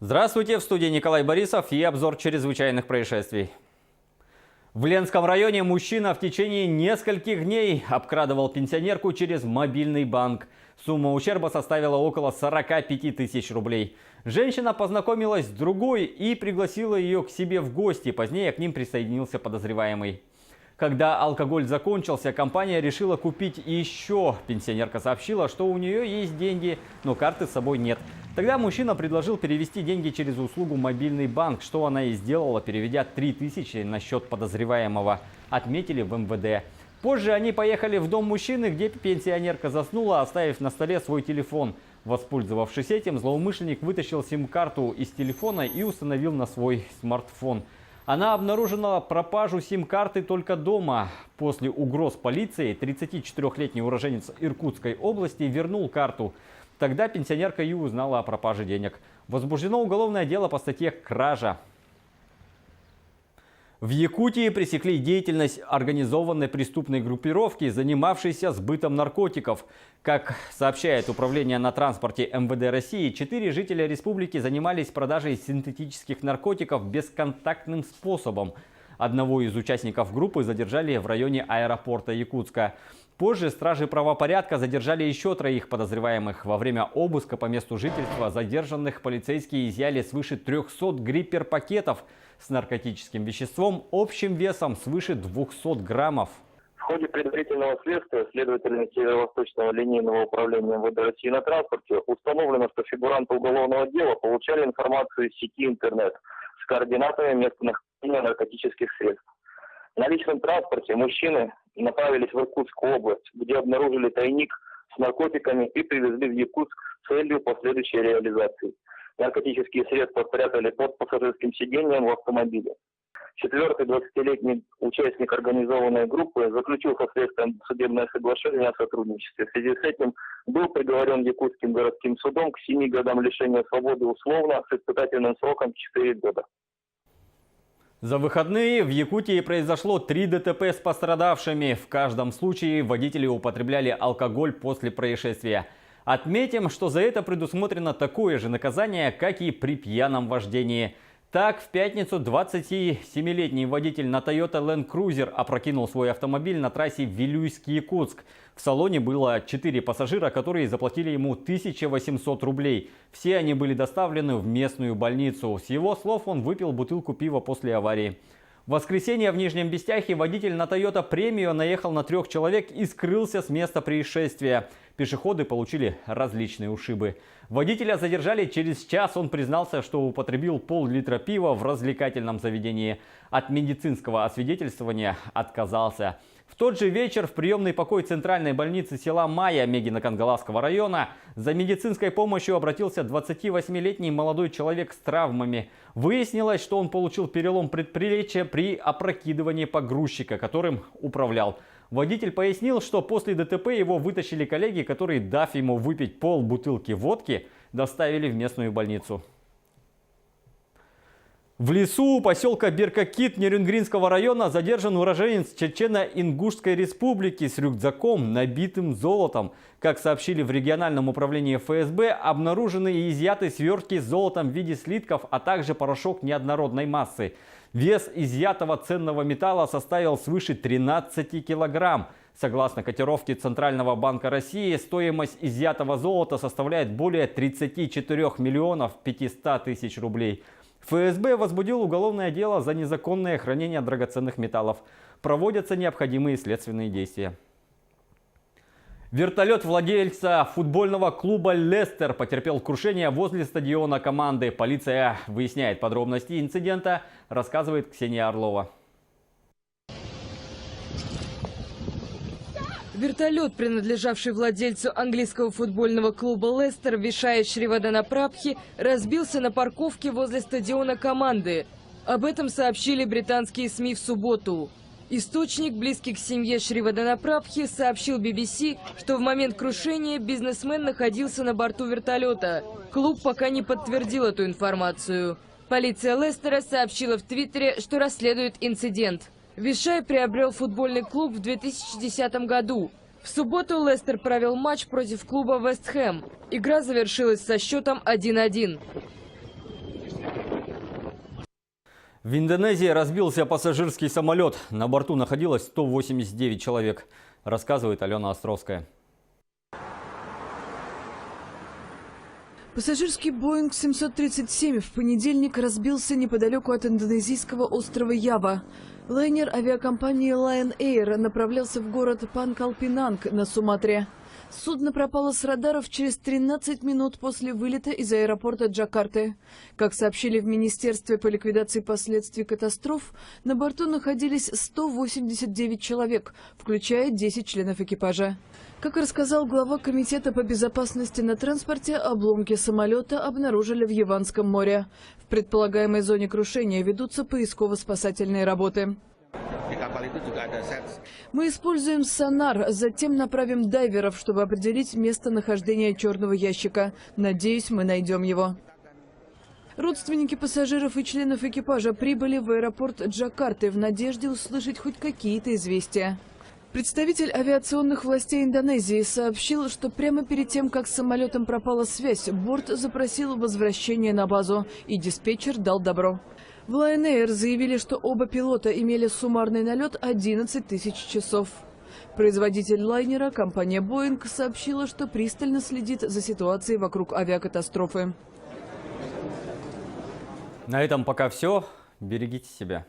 Здравствуйте, в студии Николай Борисов и обзор чрезвычайных происшествий. В Ленском районе мужчина в течение нескольких дней обкрадывал пенсионерку через мобильный банк. Сумма ущерба составила около 45 тысяч рублей. Женщина познакомилась с другой и пригласила ее к себе в гости. Позднее к ним присоединился подозреваемый. Когда алкоголь закончился, компания решила купить еще. Пенсионерка сообщила, что у нее есть деньги, но карты с собой нет. Тогда мужчина предложил перевести деньги через услугу «Мобильный банк», что она и сделала, переведя 3000 на счет подозреваемого. Отметили в МВД. Позже они поехали в дом мужчины, где пенсионерка заснула, оставив на столе свой телефон. Воспользовавшись этим, злоумышленник вытащил сим-карту из телефона и установил на свой смартфон. Она обнаружила пропажу сим-карты только дома. После угроз полиции 34-летний уроженец Иркутской области вернул карту. Тогда пенсионерка и узнала о пропаже денег. Возбуждено уголовное дело по статье «Кража». В Якутии пресекли деятельность организованной преступной группировки, занимавшейся сбытом наркотиков. Как сообщает Управление на транспорте МВД России, 4 жителя республики занимались продажей синтетических наркотиков бесконтактным способом. Одного из участников группы задержали в районе аэропорта Якутска. Позже стражи правопорядка задержали еще 3 подозреваемых. Во время обыска по месту жительства задержанных полицейские изъяли свыше 300 гриппер-пакетов с наркотическим веществом общим весом свыше 200 граммов. В ходе предварительного следствия следователями Северо-Восточного линейного управления МВД России на транспорте установлено, что фигуранты уголовного дела получали информацию из сети интернет с координатами местонахождения наркотических средств. На личном транспорте мужчины направились в Иркутскую область, где обнаружили тайник с наркотиками и привезли в Якутск с целью последующей реализации. Наркотические средства спрятали под пассажирским сиденьем в автомобиле. 4-й 20-летний участник организованной группы заключил со следствием судебное соглашение о сотрудничестве. В связи с этим был приговорен Якутским городским судом к 7 годам лишения свободы условно с испытательным сроком 4 года. За выходные в Якутии произошло 3 ДТП с пострадавшими. В каждом случае водители употребляли алкоголь после происшествия. Отметим, что за это предусмотрено такое же наказание, как и при пьяном вождении. Так, в пятницу 27-летний водитель на Toyota Land Cruiser опрокинул свой автомобиль на трассе Вилюйск-Якутск. В салоне было 4 пассажира, которые заплатили ему 1800 рублей. Все они были доставлены в местную больницу. С его слов, он выпил бутылку пива после аварии. В воскресенье в Нижнем Бестяхе водитель на Toyota Premio наехал на 3 человек и скрылся с места происшествия. Пешеходы получили различные ушибы. Водителя задержали через час. Он признался, что употребил пол-литра пива в развлекательном заведении. От медицинского освидетельствования отказался. В тот же вечер в приемный покой центральной больницы села Майя Мегино-Кангаласского района за медицинской помощью обратился 28-летний молодой человек с травмами. Выяснилось, что он получил перелом предплечья при опрокидывании погрузчика, которым управлял. Водитель пояснил, что после ДТП его вытащили коллеги, которые, дав ему выпить пол-бутылки водки, доставили в местную больницу. В лесу у поселка Беркакит Нерюнгринского района задержан уроженец Чечено-Ингушской республики с рюкзаком, набитым золотом. Как сообщили в региональном управлении ФСБ, обнаружены и изъяты свертки с золотом в виде слитков, а также порошок неоднородной массы. Вес изъятого ценного металла составил свыше 13 килограмм. Согласно котировке Центрального банка России, стоимость изъятого золота составляет более 34 миллионов 500 тысяч рублей. ФСБ возбудил уголовное дело за незаконное хранение драгоценных металлов. Проводятся необходимые следственные действия. Вертолет владельца футбольного клуба «Лестер» потерпел крушение возле стадиона команды. Полиция выясняет подробности инцидента, рассказывает Ксения Орлова. Вертолет, принадлежавший владельцу английского футбольного клуба «Лестер», Вишая Шриваданапрабхи, разбился на парковке возле стадиона команды. Об этом сообщили британские СМИ в субботу. Источник, близкий к семье Шриваданапрабхи, сообщил BBC, что в момент крушения бизнесмен находился на борту вертолета. Клуб пока не подтвердил эту информацию. Полиция Лестера сообщила в Твиттере, что расследует инцидент. Вишай приобрел футбольный клуб в 2010 году. В субботу Лестер провел матч против клуба Вест Хэм. Игра завершилась со счетом 1-1. В Индонезии разбился пассажирский самолет. На борту находилось 189 человек, рассказывает Алена Островская. Пассажирский Боинг 737 в понедельник разбился неподалеку от индонезийского острова Ява. Лайнер авиакомпании Lion Air направлялся в город Пангкалпинанг на Суматре. Судно пропало с радаров через 13 минут после вылета из аэропорта Джакарты. Как сообщили в Министерстве по ликвидации последствий катастроф, на борту находились 189 человек, включая 10 членов экипажа. Как рассказал глава Комитета по безопасности на транспорте, обломки самолета обнаружили в Яванском море. В предполагаемой зоне крушения ведутся поисково-спасательные работы. Мы используем сонар, затем направим дайверов, чтобы определить местонахождение черного ящика. Надеюсь, мы найдем его. Родственники пассажиров и членов экипажа прибыли в аэропорт Джакарты в надежде услышать хоть какие-то известия. Представитель авиационных властей Индонезии сообщил, что прямо перед тем, как с самолетом пропала связь, борт запросил возвращение на базу, и диспетчер дал добро. В Lion Air заявили, что оба пилота имели суммарный налет 11 тысяч часов. Производитель лайнера, компания Boeing, сообщила, что пристально следит за ситуацией вокруг авиакатастрофы. На этом пока все. Берегите себя.